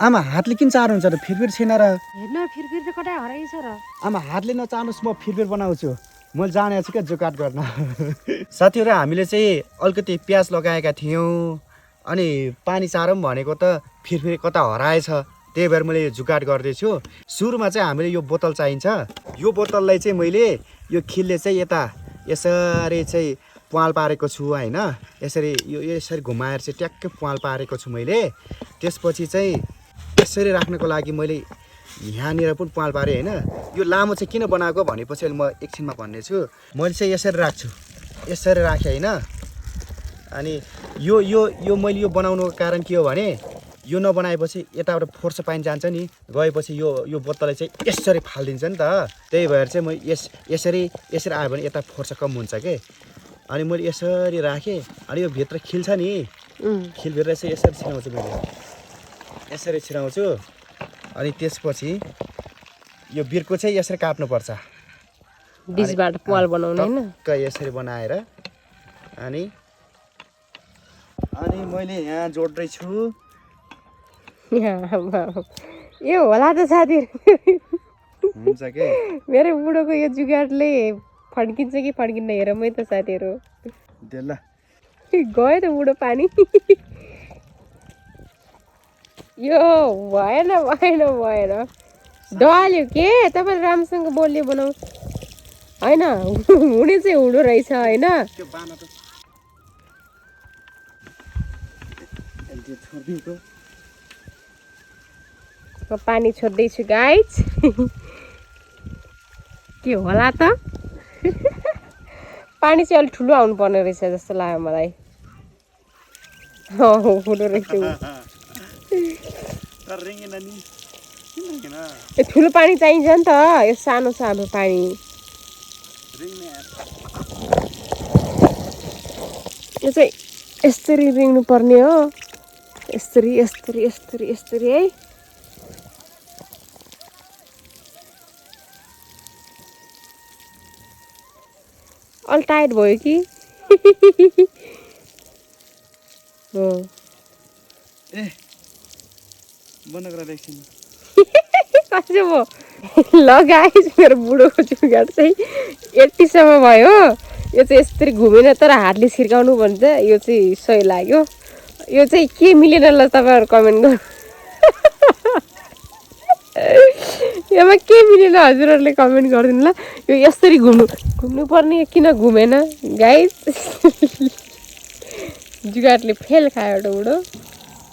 आमा हातले किन चार हुन्छ र फिरफिर छैन र हेर्न फिरफिर त कतै हराइछ र आमा हातले नचार्नुहोस् म फिरफिर बनाउँछु मैले जाने छु क्या जुगाड गर्न साथीहरू हामीले चाहिँ अलिकति प्याज लगाएका थियौँ अनि पानी चारौँ भनेको त फिरफिर कता हराएछ त्यही भएर मैले यो जुगाड गर्दैछु सुरुमा चाहिँ हामीले यो बोतल चाहिन्छ यो बोतललाई चाहिँ मैले यो खिलले चाहिँ यता यसरी चाहिँ प्वाल पारेको छु होइन यसरी घुमाएर चाहिँ ट्याक्कै प्वाल पारेको छु मैले त्यसपछि चाहिँ यसरी राख्नको लागि मैले यहाँनिर पनि प्वाल पारेँ होइन यो लामो चाहिँ किन बनाएको भनेपछि म एकछिनमा भन्ने छु मैले चाहिँ यसरी राख्छु यसरी राखेँ होइन अनि यो यो यो मैले यो बनाउनुको कारण के हो भने यो नबनाएपछि यताबाट फोर्स पानी जान्छ नि गएपछि यो बोतललाई चाहिँ यसरी फालिदिन्छ नि त त्यही भएर चाहिँ म यसरी आयो भने यता फोर्स कम हुन्छ के अनि मैले यसरी राखेँ अनि यो भित्र खिल्छ नि खिलभित्र चाहिँ यसरी छिराउँछु मैले यसरी छिराउँछु अनि त्यसपछि यो बिर्को चाहिँ यसरी काट्नुपर्छ बिचबाट पाल बनाउने हैन यसरी बनाएर अनि मैले यहाँ जोड्दै छु यो होला त साथीहरु हुन्छ के मेरो बुढोको यो जुगाडले फड्किन्छ कि फड्किन्न हेर मै त साथीहरु देला गयो त बुढो पानी यो भएन डल्यो के तपाईले राम्रोसँग बोल्ने बनाउ हैन हुने चाहिँ हुँदो रहेछ हैन त्यो बाना त एलजी छोड्दिएको म पानी छोड्दै छु गाइज के होला त पानी चाहिँ अलि ठुलो आउनु पर्ने रहेछ जस्तो लाग्यो मलाई हुँदो रहेछ ठुलो पानी चाहिन्छ नि त यो सानो सानो पानी यो चाहिँ यसरी रिङ्नु पर्ने हो यसरी है अलि टाइट भयो कि हो ए बन्द गरेर एकछिन कसो भयो ल गाइस मेरो बुढोको जुगाड चाहिँ 80 सम्म भयो यो चाहिँ यसरी घुमेन तर हातले छिर्काउनु भन्छ यो चाहिँ सही लाग्यो यो चाहिँ के मिलेन ल तपाईहरु कमेन्ट गर्नु यसमा के मिलेन हजुरहरुले कमेन्ट गरिदिनु ल यो यसरी घुम्नु पर्ने किन घुमेन गाइस जुगाडले फेल खायो एउटा बुढो